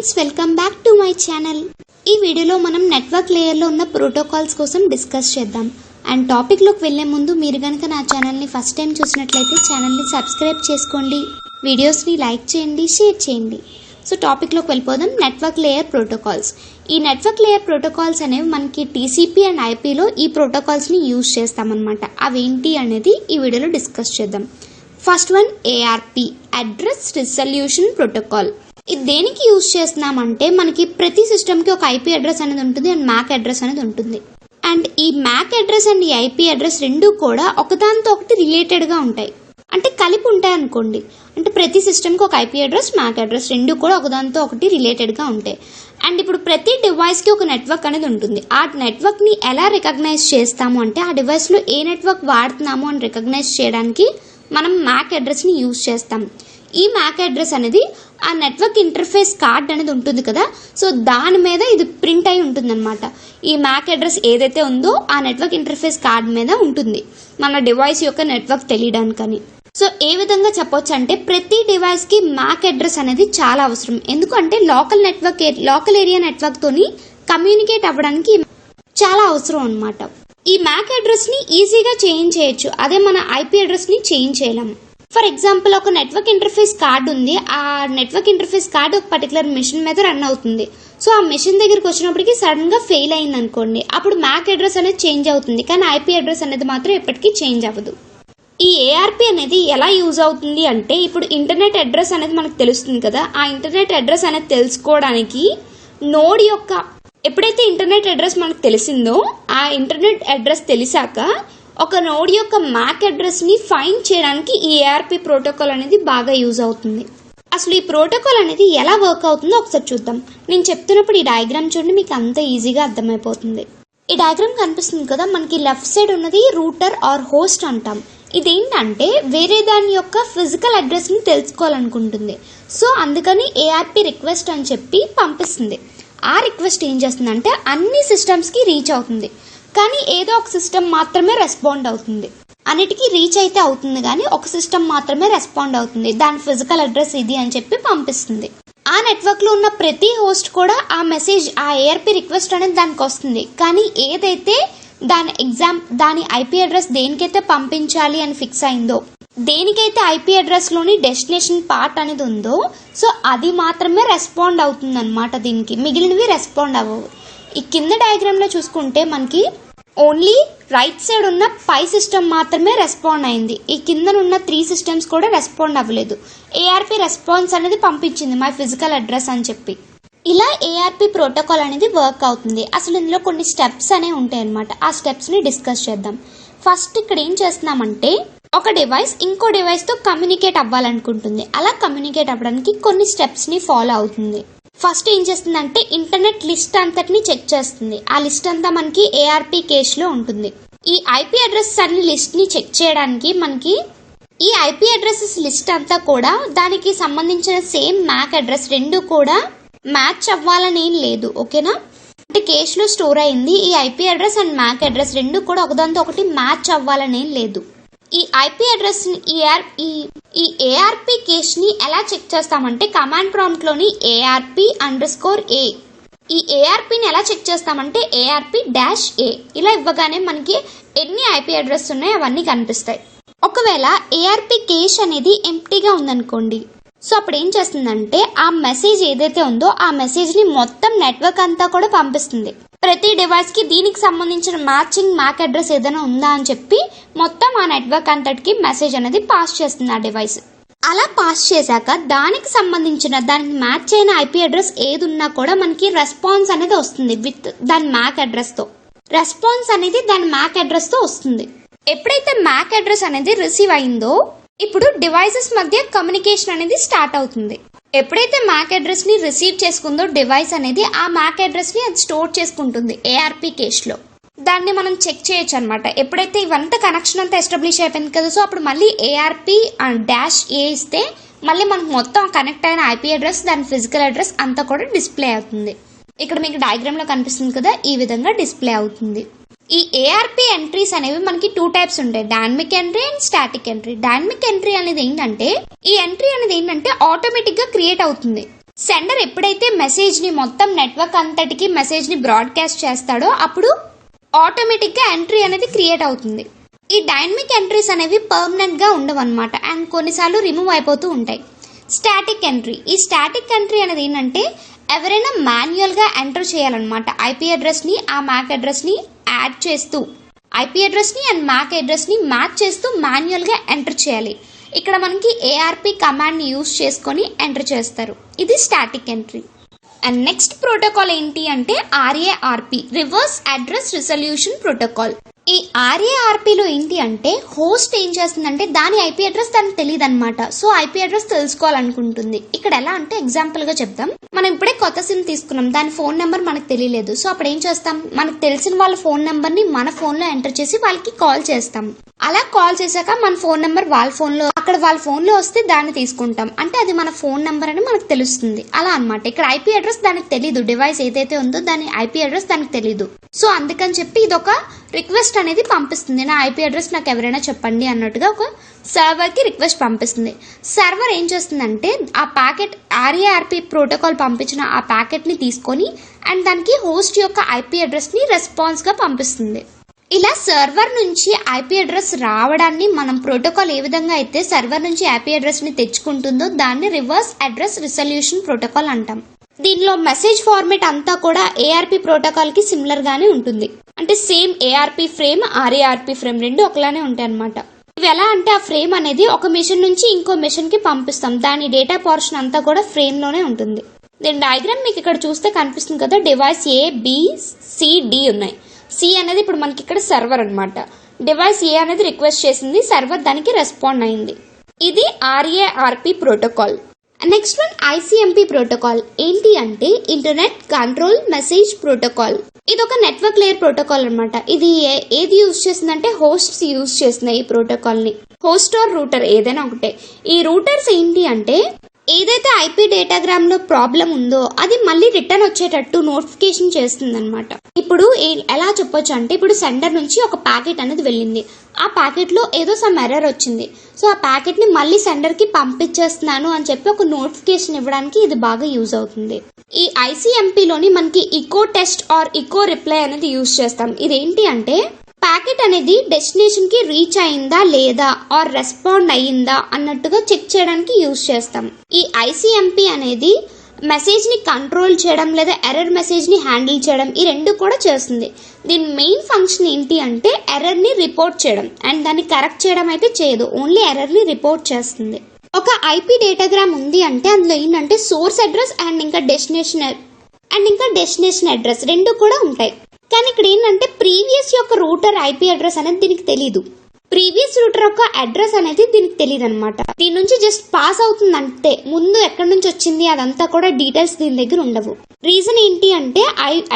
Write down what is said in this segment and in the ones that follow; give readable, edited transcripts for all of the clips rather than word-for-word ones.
Friends, welcome back to my channel. ఈ వీడియోలో మనం నెట్వర్క్ లేయర్లో ఉన్న ప్రోటోకాల్స్ కోసం డిస్కస్ చేద్దాం. అండ్ టాపిక్లోకి వెళ్లే ముందు మీరు కనుక నా ఛానల్ని ఫస్ట్ టైం చూసినట్లయితే ఛానల్ని సబ్స్క్రైబ్ చేసుకోండి, వీడియోస్ని లైక్ చేయండి, షేర్ చేయండి. సో టాపిక్లోకి వెళ్ళిపోదాం. Network layer protocols. ఈ నెట్వర్క్ లేయర్ ప్రోటోకాల్స్ అనేవి మనకి టీసీపీ అండ్ ఐపీలో ఈ ప్రోటోకాల్స్ని యూజ్ చేస్తామన్నమాట. అవేంటి అనేది ఈ వీడియోలో డిస్కస్ చేద్దాం. First one ARP, address resolution protocol. ఇది దేనికి యూజ్ చేస్తున్నామంటే మనకి ప్రతి సిస్టమ్కి ఒక ఐపీ అడ్రస్ అనేది ఉంటుంది అండ్ మ్యాక్ అడ్రస్ అనేది ఉంటుంది. అండ్ ఈ మ్యాక్ అడ్రస్ అండ్ ఈ ఐపీ అడ్రస్ రెండు కూడా ఒకదానితో ఒకటి రిలేటెడ్గా ఉంటాయి, అంటే కలిపి ఉంటాయి అనుకోండి. అంటే ప్రతి సిస్టమ్కి ఒక ఐపీ అడ్రస్, మ్యాక్ అడ్రస్ రెండు కూడా ఒకదానితో ఒకటి రిలేటెడ్గా ఉంటాయి. అండ్ ఇప్పుడు ప్రతి డివైస్కి ఒక నెట్వర్క్ అనేది ఉంటుంది. ఆ నెట్వర్క్ని ఎలా రికగ్నైజ్ చేస్తాము అంటే ఆ డివైస్లో ఏ నెట్వర్క్ వాడుతున్నామో అని రికగ్నైజ్ చేయడానికి మనం మ్యాక్ అడ్రస్ని యూజ్ చేస్తాం. ఈ మ్యాక్ అడ్రస్ అనేది ఆ నెట్వర్క్ ఇంటర్ఫేస్ కార్డ్ అనేది ఉంటుంది కదా, సో దాని మీద ఇది ప్రింట్ అయి ఉంటుంది అనమాట. ఈ మ్యాక్ అడ్రస్ ఏదైతే ఉందో ఆ నెట్వర్క్ ఇంటర్ఫేస్ కార్డ్ మీద ఉంటుంది మన డివైస్ యొక్క నెట్వర్క్ తెలియడానికని. సో ఏ విధంగా చెప్పొచ్చు అంటే ప్రతి డివైస్కి మ్యాక్ అడ్రస్ అనేది చాలా అవసరం. ఎందుకంటే లోకల్ ఏరియా నెట్వర్క్ తోని కమ్యూనికేట్ అవ్వడానికి చాలా అవసరం అనమాట. ఈ మ్యాక్ అడ్రస్ ని ఈజీగా చేంజ్ చేయొచ్చు, అదే మన ఐపీ అడ్రస్ ని చేంజ్ చేయలేము. ఫర్ ఎగ్జాంపుల్, ఒక నెట్వర్క్ ఇంటర్ఫేస్ కార్డ్ ఉంది. ఆ నెట్వర్క్ ఇంటర్ఫేస్ కార్డ్ ఒక పర్టికులర్ మిషన్ మీద రన్ అవుతుంది. సో ఆ మిషన్ దగ్గరికి వచ్చినప్పటికీ సడన్ గా ఫెయిల్ అయింది అనుకోండి, అప్పుడు మ్యాక్ అడ్రస్ అనేది చేంజ్ అవుతుంది, కానీ ఐపీ అడ్రస్ అనేది మాత్రం ఎప్పటికీ చేంజ్ అవ్వదు. ఈ ఏఆర్పి అనేది ఎలా యూజ్ అవుతుంది అంటే, ఇప్పుడు ఇంటర్నెట్ అడ్రస్ అనేది మనకు తెలుస్తుంది కదా, ఆ ఇంటర్నెట్ అడ్రస్ అనేది తెలుసుకోవడానికి నోడ్ యొక్క ఎప్పుడైతే ఇంటర్నెట్ అడ్రస్ మనకు తెలిసిందో ఆ ఇంటర్నెట్ అడ్రస్ తెలిసాక ఒక నోడ్ యొక్క మ్యాక్ అడ్రస్ ని ఫైండ్ చేయడానికి ఈ ఏఆర్పి ప్రోటోకాల్ అనేది బాగా యూజ్ అవుతుంది. అసలు ఈ ప్రోటోకాల్ అనేది ఎలా వర్క్ అవుతుందో ఒకసారి చూద్దాం. నేను చెప్తున్నప్పుడు ఈ డయాగ్రామ్ చూడండి, మీకు అంత ఈజీగా అర్థమైపోతుంది. ఈ డయాగ్రామ్ కనిపిస్తుంది కదా, మనకి లెఫ్ట్ సైడ్ ఉన్నది రూటర్ ఆర్ హోస్ట్ అంటాం. ఇదేంటంటే వేరే దాని యొక్క ఫిజికల్ అడ్రస్ ని తెలుసుకోవాలనుకుంటుంది. సో అందుకని ఏఆర్పి రిక్వెస్ట్ అని చెప్పి పంపిస్తుంది. ఆ రిక్వెస్ట్ ఏం చేస్తుందంటే అన్ని సిస్టమ్స్కి రీచ్ అవుతుంది, కానీ ఏదో ఒక సిస్టమ్ మాత్రమే రెస్పాండ్ అవుతుంది. అన్నిటికీ రీచ్ అయితే అవుతుంది కానీ ఒక సిస్టమ్ మాత్రమే రెస్పాండ్ అవుతుంది. దాని ఫిజికల్ అడ్రస్ ఇది అని చెప్పి పంపిస్తుంది. ఆ నెట్వర్క్లో ఉన్న ప్రతి హోస్ట్ కూడా ఆ మెసేజ్, ఆ ఏఆర్పి రిక్వెస్ట్ అనేది దానికి వస్తుంది. కానీ ఏదైతే దాని ఐపీ అడ్రస్ దేనికైతే పంపించాలి అని ఫిక్స్ అయిందో, దేనికైతే ఐపీ అడ్రస్ లోని డెస్టినేషన్ పార్ట్ అనేది ఉందో, సో అది మాత్రమే రెస్పాండ్ అవుతుంది అనమాట. దీనికి మిగిలినవి రెస్పాండ్ అవ్వవు. ఈ కింద డయాగ్రామ్ లో చూసుకుంటే మనకి ఓన్లీ రైట్ సైడ్ ఉన్న పై సిస్టమ్ మాత్రమే రెస్పాండ్ అయింది. ఈ కింద ఉన్న 3 సిస్టమ్స్ కూడా రెస్పాండ్ అవ్వలేదు. ఏఆర్పి రెస్పాన్స్ అనేది పంపించింది మై ఫిజికల్ అడ్రస్ అని చెప్పి. ఇలా ఏఆర్పి ప్రోటోకాల్ అనేది వర్క్ అవుతుంది. అసలు ఇందులో కొన్ని స్టెప్స్ అనేవి ఉంటాయి అనమాట. ఆ స్టెప్స్ ని డిస్కస్ చేద్దాం. ఫస్ట్ ఇక్కడ ఏం చేస్తున్నామంటే, ఒక డివైస్ ఇంకో డివైస్ తో కమ్యూనికేట్ అవ్వాలనుకుంటుంది. అలా కమ్యూనికేట్ అవ్వడానికి కొన్ని స్టెప్స్ ని ఫాలో అవుతుంది. ఫస్ట్ ఏం చేస్తుందంటే ఇంటర్నెట్ లిస్ట్ అంతటిని చెక్ చేస్తుంది. ఆ లిస్ట్ అంతా మనకి ఏఆర్పి కేష్ లో ఉంటుంది. ఈ ఐపీ అడ్రస్ అన్ని లిస్ట్ ని చెక్ చేయడానికి మనకి ఈ ఐపీ అడ్రసెస్ లిస్ట్ అంతా కూడా దానికి సంబంధించిన సేమ్ మ్యాక్ అడ్రస్ రెండు కూడా మ్యాచ్ అవ్వాలని ఏం లేదు, ఓకేనా. అంటే కేష్ లో స్టోర్ అయింది ఈ IP address and MAC address రెండు కూడా ఒకదాంతో ఒకటి మ్యాచ్ అవ్వాలని ఏం లేదు. ఈ ఐపీ అడ్రస్ ఈ ఏఆర్పి కేష్ ని ఎలా చెక్ చేస్తామంటే కమాండ్ ప్రాంప్ట్ లోని ARP_A, ఈ ఏఆర్పిని ఎలా చెక్ చేస్తామంటే ARP-A ఇలా ఇవ్వగానే మనకి ఎన్ని ఐపీ అడ్రస్ ఉన్నాయో అవన్నీ కనిపిస్తాయి. ఒకవేళ ఏఆర్పి కేష్ అనేది ఎంప్టీగా ఉందనుకోండి, సో అప్పుడు ఏం చేస్తుందంటే ఆ మెసేజ్ ఏదైతే ఉందో ఆ మెసేజ్ ని మొత్తం నెట్వర్క్ అంతా కూడా పంపిస్తుంది. ప్రతి డివైస్ కి దీనికి సంబంధించిన మ్యాచింగ్ మ్యాక్ అడ్రస్ ఏదైనా ఉందా అని చెప్పి మొత్తం ఆ నెట్వర్క్ అంతటికి మెసేజ్ అనేది పాస్ చేస్తుంది ఆ డివైస్. అలా పాస్ చేశాక దానికి సంబంధించిన దానికి మ్యాచ్ అయిన ఐపీ అడ్రస్ ఏది ఉన్నా కూడా మనకి రెస్పాన్స్ అనేది వస్తుంది విత్ దాని మ్యాక్ అడ్రస్ తో. రెస్పాన్స్ అనేది దాని మ్యాక్ అడ్రస్ తో వస్తుంది. ఎప్పుడైతే మ్యాక్ అడ్రస్ అనేది రిసీవ్ అయిందో ఇప్పుడు డివైసెస్ మధ్య కమ్యూనికేషన్ అనేది స్టార్ట్ అవుతుంది. ఎప్పుడైతే మ్యాక్ అడ్రస్ ని రిసీవ్ చేసుకుందో డివైస్ అనేది ఆ మ్యాక్ అడ్రస్ ని అది స్టోర్ చేసుకుంటుంది ఏఆర్పి కేష్ లో. దాన్ని మనం చెక్ చేయొచ్చు అనమాట. ఎప్పుడైతే ఇవంతా కనెక్షన్ అంతా ఎస్టాబ్లిష్ అయిపోయింది కదా, సో అప్పుడు మళ్ళీ ARP-A ఇస్తే మళ్ళీ మనకు మొత్తం కనెక్ట్ అయిన ఐపీ అడ్రస్, దాని ఫిజికల్ అడ్రస్ అంతా కూడా డిస్ప్లే అవుతుంది. ఇక్కడ మీకు డయాగ్రామ్ లో కనిపిస్తుంది కదా, ఈ విధంగా డిస్ప్లే అవుతుంది. ఈ ఏఆర్పి ఎంట్రీస్ అనేవి మనకి 2 టైప్స్ ఉంటాయి, dynamic entry and static entry. Dynamic entry అనేది ఏంటంటే ఈ ఎంట్రీ అనేది ఏంటంటే ఆటోమేటిక్ గా క్రియేట్ అవుతుంది. సెండర్ ఎప్పుడైతే మెసేజ్ని మొత్తం నెట్వర్క్ అంతటికి మెసేజ్ని బ్రాడ్కాస్ట్ చేస్తాడో అప్పుడు ఆటోమేటిక్గా ఎంట్రీ అనేది క్రియేట్ అవుతుంది. ఈ డైనమిక్ ఎంట్రీస్ అనేవి పర్మనెంట్గా ఉండవు అనమాట, అండ్ కొన్నిసార్లు రిమూవ్ అయిపోతూ ఉంటాయి. స్టాటిక్ ఎంట్రీ, ఈ స్టాటిక్ ఎంట్రీ అనేది ఏంటంటే ఎవరైనా మాన్యువల్గా ఎంటర్ చేయాలన్నమాట. ఐపీ అడ్రస్ని ఆ మ్యాక్ అడ్రస్ని యాడ్ చేస్తూ ఐపీ అడ్రస్ని అండ్ మ్యాక్ అడ్రస్ని మ్యాచ్ చేస్తూ మాన్యువల్గా ఎంటర్ చేయాలి. ఇక్కడ మనకి ఏఆర్పి కమాండ్ని యూజ్ చేసుకొని ఎంటర్ చేస్తారు. ఇది static entry. And next protocol ఏంటి అంటే ఆర్ఏఆర్పి, రివర్స్ అడ్రస్ రిజల్యూషన్ ప్రోటోకాల్. ఈ ఆర్ఏఆర్పిలో ఏంటి అంటే హోస్ట్ ఏం చేస్తుందంటే దాని ఐపీ అడ్రస్ దానికి తెలియదు అనమాట. సో ఐపీ అడ్రస్ తెలుసుకోవాలనుకుంటుంది. ఇక్కడ ఎలా అంటే ఎగ్జాంపుల్ గా చెప్తాం, మనం ఇప్పుడే కొత్త సిమ్ తీసుకున్నాం, దాని ఫోన్ నెంబర్ మనకు తెలియలేదు. సో అప్పుడు ఏం చేస్తాం, మనకు తెలిసిన వాళ్ళ ఫోన్ నెంబర్ ని మన ఫోన్ లో ఎంటర్ చేసి వాళ్ళకి కాల్ చేస్తాం. అలా కాల్ చేశాక మన ఫోన్ నెంబర్ వాళ్ళ ఫోన్ లో వాళ్ళ ఫోన్ లో వస్తే దాన్ని తీసుకుంటాం, అంటే అది మన ఫోన్ నెంబర్ అని మనకు తెలుస్తుంది. అలా అనమాట. ఇక్కడ ఐపీ అడ్రస్ దానికి తెలీదు, డివైస్ ఏదైతే ఉందో దాని ఐపీ అడ్రస్ దానికి తెలీదు. సో అందుకని చెప్పి ఇది ఒక రిక్వెస్ట్ అనేది పంపిస్తుంది, నా ఐపీ అడ్రస్ నాకు ఎవరైనా చెప్పండి అన్నట్టుగా ఒక సర్వర్ కి రిక్వెస్ట్ పంపిస్తుంది. సర్వర్ ఏం చేస్తుందంటే ఆ ప్యాకెట్ ఆర్ఏఆర్పి ప్రోటోకాల్ పంపించిన ఆ ప్యాకెట్ ని తీసుకొని అండ్ దానికి హోస్ట్ యొక్క ఐపీ అడ్రస్ ని రెస్పాన్స్ గా పంపిస్తుంది. ఇలా సర్వర్ నుంచి ఐపీ అడ్రస్ రావడాన్ని మనం ప్రోటోకాల్ ఏ విధంగా అయితే సర్వర్ నుంచి ఐపీ అడ్రస్ ని తెచ్చుకుంటుందో దాన్ని రివర్స్ అడ్రస్ రిజల్యూషన్ ప్రోటోకాల్ అంటాం. దీనిలో మెసేజ్ ఫార్మేట్ అంతా కూడా ఏఆర్పి ప్రోటోకాల్ కి సిమిలర్ గానే ఉంటుంది. అంటే సేమ్ ఏఆర్పి ఫ్రేమ్ ఆర్ఏఆర్పి ఫ్రేమ్ రెండు ఒకలానే ఉంటాయి అనమాట. ఇవి ఎలా అంటే ఆ ఫ్రేమ్ అనేది ఒక మెషిన్ నుంచి ఇంకో మెషిన్ కి పంపిస్తాం, దాని డేటా పోర్షన్ అంతా కూడా ఫ్రేమ్ లోనే ఉంటుంది. దీని డయాగ్రామ్ మీకు ఇక్కడ చూస్తే కనిపిస్తుంది కదా, device A B C D ఉన్నాయి. సి అనేది ఇప్పుడు మనకి ఇక్కడ సర్వర్ అనమాట. డివైస్ ఏ అనేది రిక్వెస్ట్ చేసింది, సర్వర్ దానికి రెస్పాండ్ అయింది. ఇది RARP protocol. Next one ICMP protocol. ఏంటి అంటే ఇంటర్నెట్ కంట్రోల్ మెసేజ్ ప్రోటోకాల్. ఇది ఒక నెట్వర్క్ లేయర్ ప్రోటోకాల్ అనమాట. ఇది ఏది యూజ్ చేస్తుందంటే హోస్ట్స్ యూజ్ చేస్తున్నాయి ఈ ప్రోటోకాల్ ని. హోస్ట్ ఆర్ రూటర్ ఏదైనా ఒకటే. ఈ రూటర్స్ ఏంటి అంటే ఏదైతే ఐపీ డేటాగ్రామ్ లో ప్రాబ్లం ఉందో అది మళ్ళీ రిటర్న్ వచ్చేటట్టు నోటిఫికేషన్ చేస్తుంది అనమాట. ఇప్పుడు ఎలా చెప్పొచ్చు అంటే ఇప్పుడు సెండర్ నుంచి ఒక ప్యాకెట్ అనేది వెళ్ళింది, ఆ ప్యాకెట్ లో ఏదో సమ్ ఎర్రర్ వచ్చింది. సో ఆ ప్యాకెట్ ని మళ్ళీ సెండర్ కి పంపించేస్తున్నాను అని చెప్పి ఒక నోటిఫికేషన్ ఇవ్వడానికి ఇది బాగా యూజ్ అవుతుంది. ఈ ఐసిఎంపిలోని మనకి ఇకో టెస్ట్ ఆర్ ఇకో రిప్లై అనేది యూజ్ చేస్తాం. ఇదేంటి అంటే ప్యాకెట్ అనేది డెస్టినేషన్ కి రీచ్ అయిందా లేదా ఆర్ రెస్పాండ్ అయ్యిందా అన్నట్టుగా చెక్ చేయడానికి యూజ్ చేస్తాం. ఈ ఐసిఎంపి అనేది మెసేజ్ ని కంట్రోల్ చేయడం లేదా ఎర్రర్ మెసేజ్ ని హ్యాండిల్ చేయడం ఈ రెండు కూడా చేస్తుంది. దీని మెయిన్ ఫంక్షన్ ఏంటి అంటే ఎర్రర్ ని రిపోర్ట్ చేయడం అండ్ దాన్ని కరెక్ట్ చేయడం అయితే చేయదు, ఓన్లీ ఎర్రర్ ని రిపోర్ట్ చేస్తుంది. ఒక ఐపీ డేటాగ్రామ్ ఉంది అంటే అందులో ఏంటంటే సోర్స్ అడ్రస్ అండ్ ఇంకా డెస్టినేషన్ అడ్రస్ రెండు కూడా ఉంటాయి. కానీ ఇక్కడ ఏంటంటే ప్రీవియస్ యొక్క రూటర్ ఐపీ అడ్రస్ అనేది దీనికి తెలీదు, ప్రీవియస్ రూటర్ యొక్క అడ్రస్ అనేది దీనికి తెలియదు అనమాట. దీని నుంచి జస్ట్ పాస్ అవుతుంది అంతే, ముందు ఎక్కడి నుంచి వచ్చింది అదంతా కూడా డీటెయిల్స్ దీని దగ్గర ఉండవు. రీజన్ ఏంటి అంటే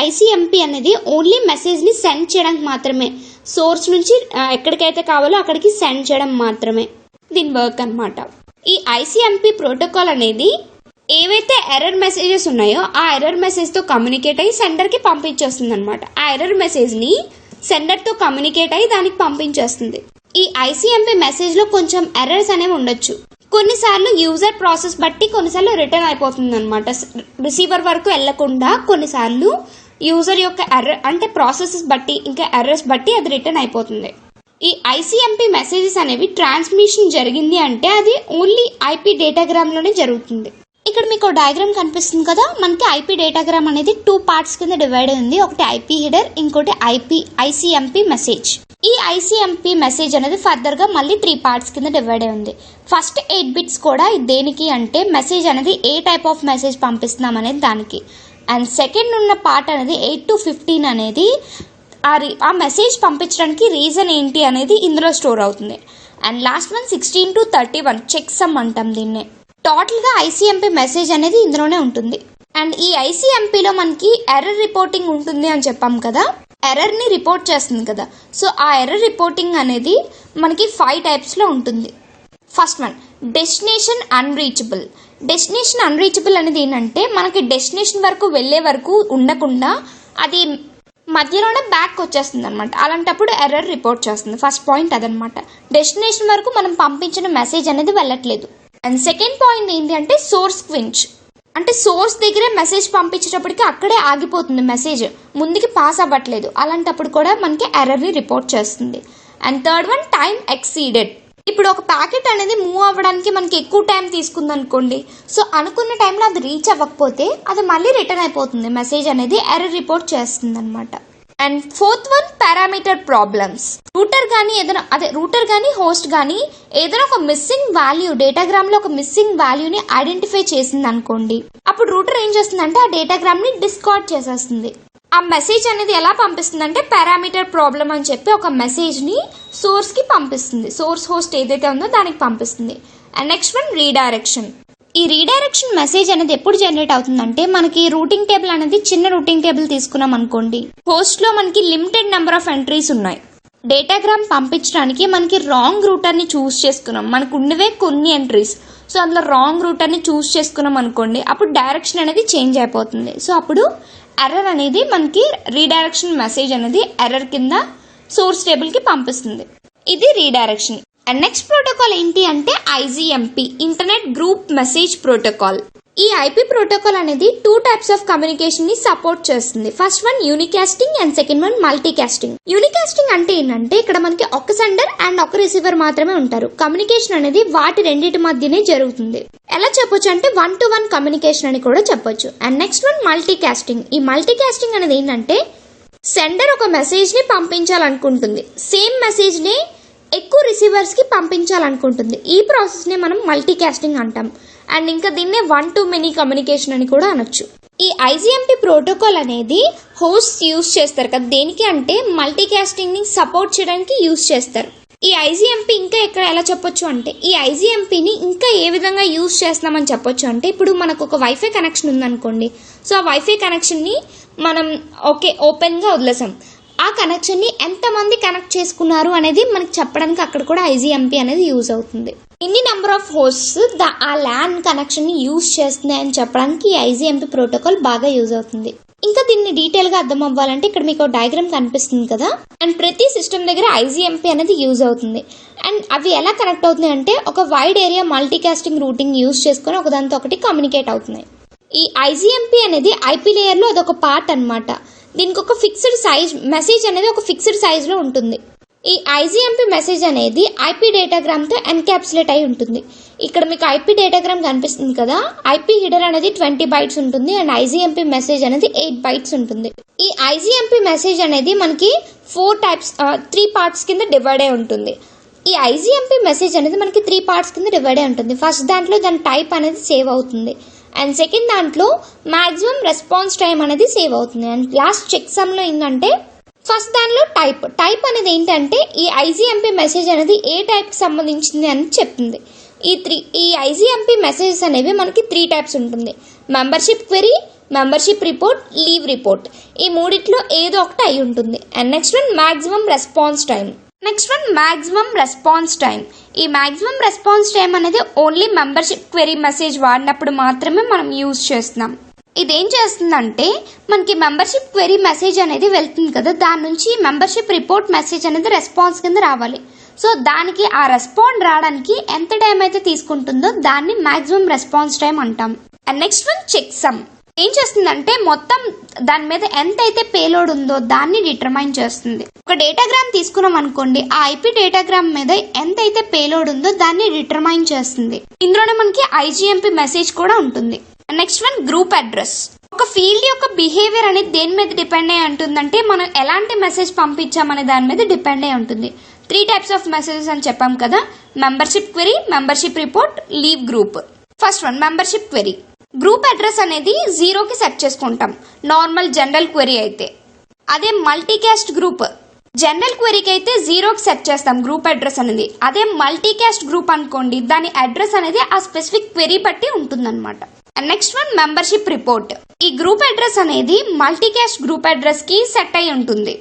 ఐసిఎంపి అనేది ఓన్లీ మెసేజ్ ని సెండ్ చేయడానికి మాత్రమే, సోర్స్ నుంచి ఎక్కడికైతే కావాలో అక్కడికి సెండ్ చేయడం మాత్రమే దీని వర్క్ అనమాట. ఈ ఐసిఎంపి ప్రోటోకాల్ అనేది ఏవైతే ఎర్రర్ మెసేజెస్ ఉన్నాయో ఆ ఎర్రర్ మెసేజ్ తో కమ్యూనికేట్ అయ్యి సెండర్ కి పంపించేస్తుంది అనమాట. ఆ ఎర్రర్ మెసేజ్ ని సెండర్ తో కమ్యూనికేట్ అయ్యి దానికి పంపించేస్తుంది. ఈ ఐసిఎంపి మెసేజ్ లో కొంచెం ఎర్రర్స్ అనేవి ఉండొచ్చు, కొన్నిసార్లు యూజర్ ప్రాసెస్ బట్టి కొన్నిసార్లు రిటర్న్ అయిపోతుంది అనమాట. రిసీవర్ వరకు వెళ్లకుండా కొన్నిసార్లు యూజర్ యొక్క ఎర్రర్ అంటే ప్రాసెసెస్ బట్టి ఇంకా ఎర్రర్స్ బట్టి అది రిటర్న్ అయిపోతుంది. ఈ ఐసిఎంపి మెసేజెస్ అనేవి ట్రాన్స్మిషన్ జరిగింది అంటే అది ఓన్లీ ఐపీ డేటాగ్రామ్ లోనే జరుగుతుంది. ఇక్కడ మీకు డయాగ్రామ్ కనిపిస్తుంది కదా, మనకి ఐపీ డేటాగ్రామ్ అనేది 2 పార్ట్స్ కింద డివైడ్ అయింది. ఒకటి ఐపీ హెడర్, ఇంకోటి ఐసిఎంపి మెసేజ్. ఈ ఐసిఎంపి మెసేజ్ అనేది ఫర్దర్ గా మళ్ళీ 3 పార్ట్స్ కింద డివైడ్ అయింది. ఫస్ట్ 8 బిట్స్ కూడా దేనికి అంటే మెసేజ్ అనేది ఏ టైప్ ఆఫ్ మెసేజ్ పంపిస్తున్నాం అనేది దానికి. అండ్ సెకండ్ ఉన్న పార్ట్ అనేది 8 to 15 అనేది ఆ మెసేజ్ పంపించడానికి రీజన్ ఏంటి అనేది ఇందులో స్టోర్ అవుతుంది. And last one 16 to 31 checksum అంటాం దీన్నే. టోటల్ గా ఐసిఎంపి మెసేజ్ అనేది ఇందులోనే ఉంటుంది. అండ్ ఈ ఐసిఎంపిలో మనకి ఎర్రర్ రిపోర్టింగ్ ఉంటుంది అని చెప్పాం కదా, ఎర్రర్ ని రిపోర్ట్ చేస్తుంది కదా. సో ఆ ఎర్రర్ రిపోర్టింగ్ అనేది మనకి 5 టైప్స్ లో ఉంటుంది. First one destination unreachable. Destination unreachable అనేది ఏంటంటే మనకి డెస్టినేషన్ వరకు వెళ్లే వరకు ఉండకుండా అది మధ్యలోనే బ్యాక్ వచ్చేస్తుంది అనమాట. అలాంటప్పుడు ఎర్రర్ రిపోర్ట్ చేస్తుంది. ఫస్ట్ పాయింట్ అదనమాట, డెస్టినేషన్ వరకు మనం పంపించిన మెసేజ్ అనేది వెళ్ళట్లేదు. అండ్ సెకండ్ పాయింట్ ఏంటి అంటే సోర్స్ క్వించ్, అంటే సోర్స్ దగ్గరే మెసేజ్ పంపించేటప్పటికి అక్కడే ఆగిపోతుంది, మెసేజ్ ముందుకి పాస్ అవ్వట్లేదు. అలాంటప్పుడు కూడా మనకి ఎర్రర్ని రిపోర్ట్ చేస్తుంది. And third one, time exceeded. ఇప్పుడు ఒక ప్యాకెట్ అనేది మూవ్ అవ్వడానికి మనకి ఎక్కువ టైం తీసుకుంది అనుకోండి, సో అనుకున్న టైంలో అది రీచ్ అవ్వకపోతే అది మళ్ళీ రిటర్న్ అయిపోతుంది, మెసేజ్ అనేది ఎర్రర్ రిపోర్ట్ చేస్తుంది అనమాట. And fourth one, parameter problems. Router కానీ హోస్ట్ కానీ ఏదైనా ఒక మిస్సింగ్ వాల్యూ, డేటాగ్రామ్ లో ఒక మిస్సింగ్ వాల్యూని ఐడెంటిఫై చేసింది అనుకోండి, అప్పుడు రూటర్ ఏం చేస్తుందంటే ఆ డేటాగ్రామ్ ని డిస్కార్డ్ చేసేస్తుంది. ఆ మెసేజ్ అనేది ఎలా పంపిస్తుంది అంటే పారామీటర్ ప్రాబ్లమ్ అని చెప్పి ఒక మెసేజ్ ని సోర్స్ కి పంపిస్తుంది, సోర్స్ హోస్ట్ ఏదైతే ఉందో దానికి పంపిస్తుంది. And next one, redirection. ఈ రీడైరెక్షన్ మెసేజ్ అనేది ఎప్పుడు జనరేట్ అవుతుందంటే మనకి రూటింగ్ టేబుల్ అనేది చిన్న రూటింగ్ టేబుల్ తీసుకున్నాం అనుకోండి, హోస్ట్ లో మనకి లిమిటెడ్ నెంబర్ ఆఫ్ ఎంట్రీస్ ఉన్నాయి. డేటాగ్రామ్ పంపించడానికి మనకి రాంగ్ రూటర్ ని చూస్ చేసుకున్నాం, మనకు ఉన్నవే కొన్ని ఎంట్రీస్, సో అందులో రాంగ్ రూటర్ ని చూస్ చేసుకున్నాం అనుకోండి, అప్పుడు డైరెక్షన్ అనేది చేంజ్ అయిపోతుంది. సో అప్పుడు ఎర్రర్ అనేది మనకి రీడైరెక్షన్ మెసేజ్ అనేది ఎర్రర్ కింద సోర్స్ టేబుల్ కి పంపిస్తుంది. ఇది రీడైరెక్షన్. అండ్ నెక్స్ట్ ప్రోటోకాల్ ఏంటి అంటే IGMP, internet group message protocol. ఈ ఐపీ ప్రోటోకాల్ అనేది 2 టైప్స్ ఆఫ్ కమ్యూనికేషన్ ని సపోర్ట్ చేస్తుంది. First one unicasting and second one multicasting. Unicasting అంటే ఏంటంటే ఇక్కడ మనకి ఒక సెండర్ అండ్ ఒక రిసీవర్ మాత్రమే ఉంటారు. కమ్యూనికేషన్ అనేది వాటి రెండింటి మధ్యనే జరుగుతుంది. ఎలా చెప్పొచ్చు అంటే 1-to-1 కమ్యూనికేషన్ అని కూడా చెప్పొచ్చు. And next one multicasting. ఈ మల్టీకాస్టింగ్ అనేది ఏంటంటే సెండర్ ఒక మెసేజ్ ని పంపించాలనుకుంటుంది, సేమ్ మెసేజ్ ని ఎక్కువ రిసీవర్స్ కి పంపించాలనుకుంటుంది. ఈ ప్రాసెస్ ని మనం మల్టీకాస్టింగ్ అంటాం. అండ్ ఇంకా దీన్నే 1-to-many కమ్యూనికేషన్ అని కూడా అనొచ్చు. ఈ IGMP ప్రోటోకాల్ అనేది హోస్ట్ యూజ్ చేస్తారు కదా, దేనికి అంటే మల్టీకాస్టింగ్ ని సపోర్ట్ చేయడానికి యూజ్ చేస్తారు. ఈ IGMP ఇంకా ఎక్కడ ఎలా చెప్పొచ్చు అంటే ఈ IGMP ని ఇంకా ఏ విధంగా యూజ్ చేస్తున్నామని చెప్పొచ్చు అంటే ఇప్పుడు మనకు ఒక వైఫై కనెక్షన్ ఉందనుకోండి, సో ఆ వైఫై కనెక్షన్ ని మనం ఓపెన్ గా వదిలేసాం. ఆ కనెక్షన్ ని ఎంతమంది కనెక్ట్ చేసుకున్నారు అనేది మనకి చెప్పడానికి అక్కడ కూడా IGMP అనేది యూజ్ అవుతుంది. ఇన్ని నెంబర్ ఆఫ్ హోస్ట్స్ ఆ ల్యాన్ కనెక్షన్ ని యూజ్ చేస్తున్నాయని చెప్పడానికి ఈ IGMP ప్రోటోకాల్ బాగా యూజ్ అవుతుంది. ఇంకా దీన్ని డీటెయిల్ గా అర్థం అవ్వాలంటే ఇక్కడ మీకు డయాగ్రామ్ కనిపిస్తుంది కదా, అండ్ ప్రతి సిస్టమ్ దగ్గర IGMP అనేది యూజ్ అవుతుంది. అండ్ అవి ఎలా కనెక్ట్ అవుతున్నాయి అంటే ఒక వైడ్ ఏరియా మల్టీకాస్టింగ్ రూటింగ్ యూజ్ చేసుకుని ఒకదాంతో ఒకటి కమ్యూనికేట్ అవుతున్నాయి. ఈ IGMP అనేది IP లేయర్ లో అదొక పార్ట్ అన్నమాట. దీనికి ఒక ఫిక్స్డ్ సైజ్ మెసేజ్ అనేది ఒక ఫిక్స్డ్ సైజ్ లో ఉంటుంది. ఈ IGMP మెసేజ్ అనేది IP డేటాగ్రామ్ తో ఎన్కాప్సులేట్ అయి ఉంటుంది. ఇక్కడ మీకు IP డేటాగ్రామ్ కనిపిస్తుంది కదా, IP హెడర్ అనేది 20 బైట్స్ ఉంటుంది అండ్ IGMP మెసేజ్ అనేది 8 బైట్స్ ఉంటుంది. ఈ IGMP మెసేజ్ అనేది మనకి 3 పార్ట్స్ కింద డివైడ్ అయి ఉంటుంది. ఈ IGMP మెసేజ్ అనేది మనకి 3 పార్ట్స్ కింద డివైడ్ అయి ఉంటుంది. ఫస్ట్ దాంట్లో దాని టైప్ అనేది సేవ్ అవుతుంది అండ్ సెకండ్ దాంట్లో మాక్సిమం రెస్పాన్స్ టైం అనేది సేవ్ అవుతుంది. అండ్ లాస్ట్ చెక్ సమ్ లో ఏంటంటే ఫస్ట్ దానిలో టైప్ అనేది ఏంటంటే ఈ IGMP మెసేజ్ అనేది ఏ టైప్ కి సంబంధించింది అని చెప్తుంది. ఈ IGMP మెసేజెస్ అనేవి మనకి 3 టైప్స్ ఉంటుంది. Membership query, membership report, leave report. ఈ మూడిట్లో ఏదో ఒకటి అయి ఉంటుంది. And next one maximum response time. ఈ మాక్సిమం రెస్పాన్స్ టైం అనేది ఓన్లీ మెంబర్షిప్ క్వెరీ మెసేజ్ వాడినప్పుడు మాత్రమే మనం యూజ్ చేస్తున్నాం. ఇదేం చేస్తుందంటే మనకి మెంబర్షిప్ క్వెరీ మెసేజ్ అనేది వెళ్తుంది కదా, దాని నుంచి మెంబర్షిప్ రిపోర్ట్ మెసేజ్ అనేది రెస్పాన్స్ కింద రావాలి. సో దానికి ఆ రెస్పాండ్ రావడానికి ఎంత టైం అయితే తీసుకుంటుందో దాన్ని మాక్సిమం రెస్పాన్స్ టైం అంటాం. And next one checksum. ఏం చేస్తుందంటే మొత్తం దాని మీద ఎంత అయితే పేలోడ్ ఉందో దాన్ని డిటర్మైన్ చేస్తుంది. ఒక డేటాగ్రామ్ తీసుకున్నాం అనుకోండి, ఆ IP డేటాగ్రామ్ మీద ఎంత అయితే పేలోడ్ ఉందో దాన్ని డిటర్మైన్ చేస్తుంది. ఇందులోనే మనకి IGMP మెసేజ్ కూడా ఉంటుంది. Next one group address. ఒక ఫీల్డ్ యొక్క బిహేవియర్ అనేది దేని మీద డిపెండ్ అయి ఉంటుందంటే మనం ఎలాంటి మెసేజ్ పంపించామనే దాని మీద డిపెండ్ అయి ఉంటుంది. 3 టైప్స్ ఆఫ్ మెసేజెస్ అని చెప్పాం కదా, membership query, membership report, leave group. First one membership query. Group address అనేది 0కి సెట్ చేసుకుంటాం నార్మల్ జనరల్ క్వెరీ అయితే. అదే మల్టీకాస్ట్ గ్రూప్ జనరల్ క్వెరీకి అయితే 0కి సెట్ చేస్తాం గ్రూప్ అడ్రస్ అనేది. అదే మల్టీకాస్ట్ గ్రూప్ అనుకోండి, దాని అడ్రస్ అనేది ఆ స్పెసిఫిక్ క్వెరీ బట్టి ఉంటుందన్నమాట. Next one membership report. ఈ గ్రూప్ అడ్రస్ అనేది మల్టీకాస్ట్ గ్రూప్ అడ్రస్ కి సెట్ అయి ఉంటుంది.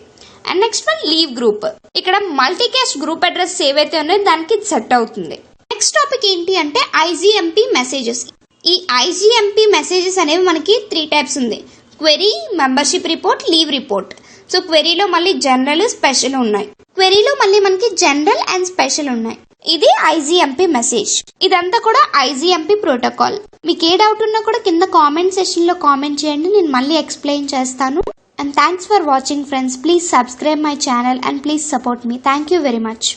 And next one leave group. ఇక్కడ మల్టీకాస్ట్ గ్రూప్ అడ్రస్ ఏవైతే ఉన్నాయో దానికి సెట్ అవుతుంది. నెక్స్ట్ టాపిక్ ఏంటి అంటే IGMP మెసేజెస్. ఈ IGMP మెసేజెస్ అనేవి మనకి 3 టైప్స్ ఉంది: query, membership report, leave report. So క్వెరీలో మళ్ళీ జనరల్, స్పెషల్ ఉన్నాయి. క్వెరీలో మళ్ళీ మనకి జనరల్ అండ్ స్పెషల్ ఉన్నాయి. ఇది IGMP మెసేజ్. ఇదంతా కూడా IGMP ప్రోటోకాల్. మీకు ఏ డౌట్ ఉన్నా కూడా కింద కామెంట్ సెక్షన్ లో కామెంట్ చేయండి, నేను మళ్ళీ ఎక్స్ప్లెయిన్ చేస్తాను. And thanks for watching friends. Please subscribe my channel and please support me. Thank you very much.